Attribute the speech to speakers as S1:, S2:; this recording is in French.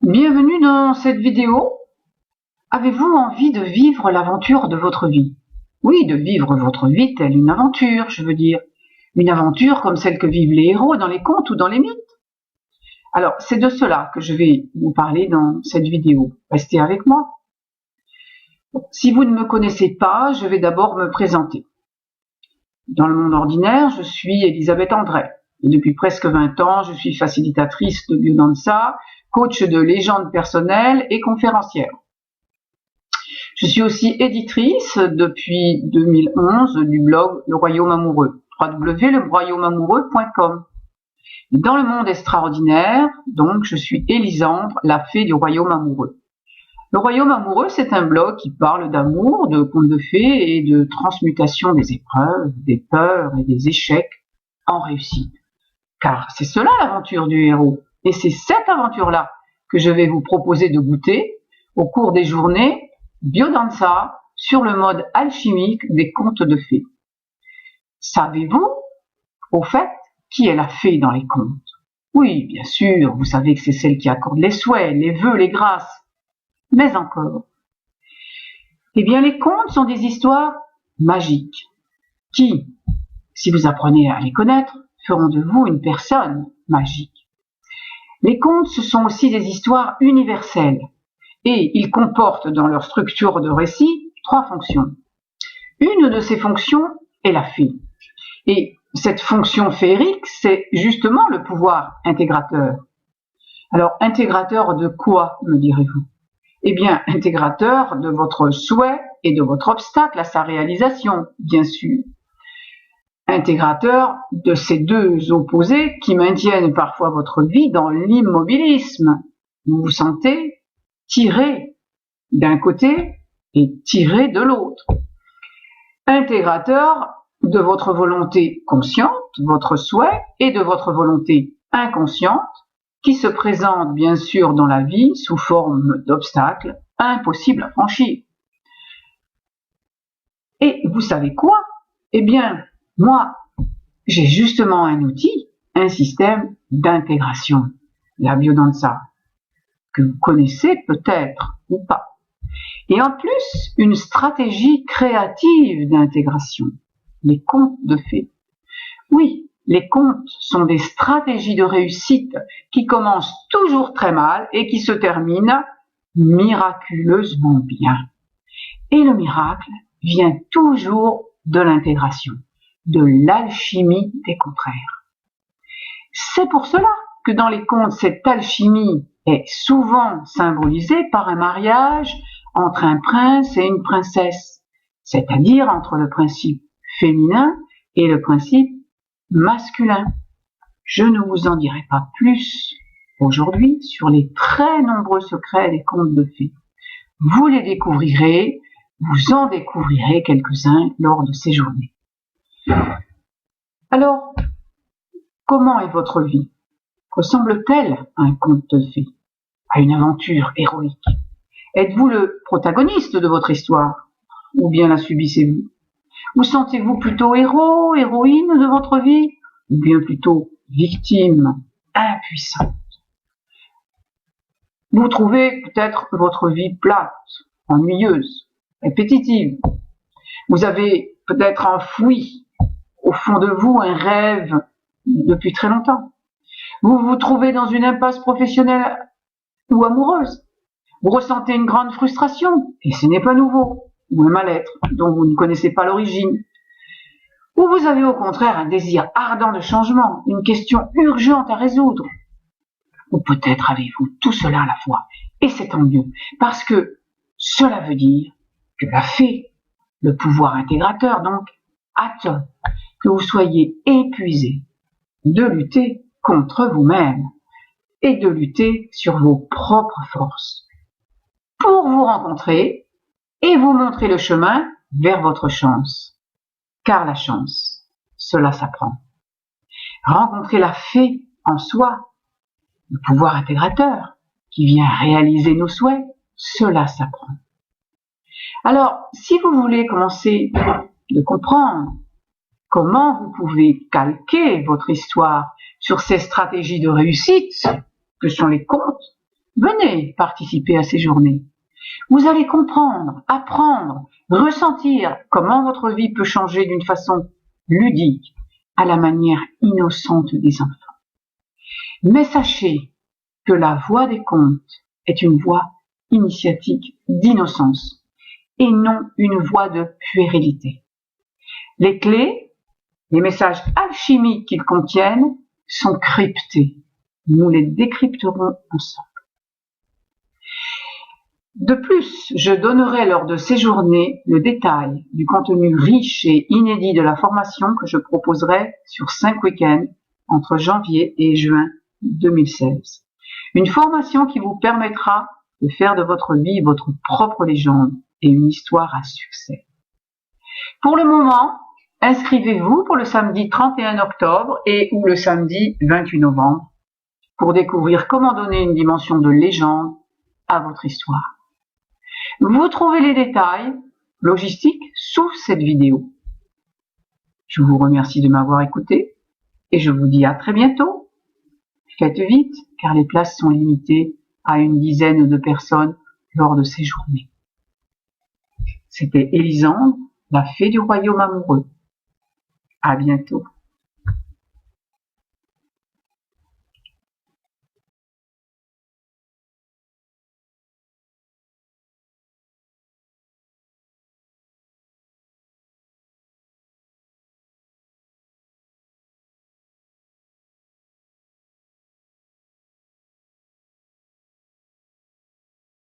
S1: Bienvenue dans cette vidéo. Avez-vous envie de vivre l'aventure de votre vie? Oui, de vivre votre vie telle une aventure, je veux dire. Une aventure comme celle que vivent les héros dans les contes ou dans les mythes. Alors, c'est de cela que je vais vous parler dans cette vidéo. Restez avec moi. Si vous ne me connaissez pas, je vais d'abord me présenter. Dans le monde ordinaire, je suis Elisabeth André. Et depuis presque 20 ans, je suis facilitatrice de Biodanza, coach de légende personnelle et conférencière. Je suis aussi éditrice depuis 2011 du blog Le Royaume Amoureux, www.leroyaumeamoureux.com. Dans le monde extraordinaire, donc, je suis Élisandre, la fée du Royaume Amoureux. Le Royaume Amoureux, c'est un blog qui parle d'amour, de contes de fées et de transmutation des épreuves, des peurs et des échecs en réussite. Car c'est cela l'aventure du héros. Et c'est cette aventure-là que je vais vous proposer de goûter au cours des journées Biodanza sur le mode alchimique des contes de fées. Savez-vous, au fait, qui est la fée dans les contes? Oui, bien sûr, vous savez que c'est celle qui accorde les souhaits, les vœux, les grâces. Mais encore. Eh bien, les contes sont des histoires magiques qui, si vous apprenez à les connaître, feront de vous une personne magique. Les contes, ce sont aussi des histoires universelles et ils comportent dans leur structure de récit 3 fonctions. Une de ces fonctions est la fée. Et cette fonction féerique, c'est justement le pouvoir intégrateur. Alors, intégrateur de quoi, me direz-vous? Eh bien, intégrateur de votre souhait et de votre obstacle à sa réalisation, bien sûr. Intégrateur de ces deux opposés qui maintiennent parfois votre vie dans l'immobilisme. Vous vous sentez tiré d'un côté et tiré de l'autre. Intégrateur de votre volonté consciente, votre souhait, et de votre volonté inconsciente, qui se présente bien sûr dans la vie sous forme d'obstacles impossibles à franchir. Et vous savez quoi? Eh bien, moi, j'ai justement un outil, un système d'intégration, la Biodanza, que vous connaissez peut-être ou pas. Et en plus, une stratégie créative d'intégration, les contes de fées. Oui, les contes sont des stratégies de réussite qui commencent toujours très mal et qui se terminent miraculeusement bien. Et le miracle vient toujours de l'intégration, de l'alchimie des contraires. C'est pour cela que dans les contes, cette alchimie est souvent symbolisée par un mariage entre un prince et une princesse, c'est-à-dire entre le principe féminin et le principe masculin. Je ne vous en dirai pas plus aujourd'hui sur les très nombreux secrets des contes de fées. Vous les découvrirez, vous en découvrirez quelques-uns lors de ces journées. Alors, comment est votre vie? Ressemble-t-elle à un conte de fées, à une aventure héroïque? Êtes-vous le protagoniste de votre histoire, ou bien la subissez-vous? Vous sentez-vous plutôt héros, héroïne de votre vie, ou bien plutôt victime, impuissante? Vous trouvez peut-être votre vie plate, ennuyeuse, répétitive. Vous avez peut-être enfoui au fond de vous un rêve depuis très longtemps. Vous vous trouvez dans une impasse professionnelle ou amoureuse. Vous ressentez une grande frustration, et ce n'est pas nouveau, ou un mal-être dont vous ne connaissez pas l'origine. Ou vous avez au contraire un désir ardent de changement, une question urgente à résoudre. Ou peut-être avez-vous tout cela à la fois, et c'est tant mieux, parce que cela veut dire que la fée, le pouvoir intégrateur donc, attend que vous soyez épuisé de lutter contre vous-même et de lutter sur vos propres forces pour vous rencontrer et vous montrer le chemin vers votre chance. Car la chance, cela s'apprend. Rencontrer la fée en soi, le pouvoir intégrateur qui vient réaliser nos souhaits, cela s'apprend. Alors, si vous voulez commencer de comprendre comment vous pouvez calquer votre histoire sur ces stratégies de réussite que sont les contes, Venez participer à ces journées. Vous allez comprendre, apprendre, ressentir comment votre vie peut changer d'une façon ludique, à la manière innocente des enfants. Mais sachez que la voie des contes est une voie initiatique d'innocence et non une voie de puérilité. Les clés, les messages alchimiques qu'ils contiennent sont cryptés. Nous les décrypterons ensemble. De plus, je donnerai lors de ces journées le détail du contenu riche et inédit de la formation que je proposerai sur 5 week-ends entre janvier et juin 2016. Une formation qui vous permettra de faire de votre vie votre propre légende et une histoire à succès. Pour le moment, inscrivez-vous pour le samedi 31 octobre et ou le samedi 28 novembre pour découvrir comment donner une dimension de légende à votre histoire. Vous trouvez les détails logistiques sous cette vidéo. Je vous remercie de m'avoir écouté et je vous dis à très bientôt. Faites vite car les places sont limitées à une dizaine de personnes lors de ces journées. C'était Élisandre, la fée du royaume amoureux. À bientôt.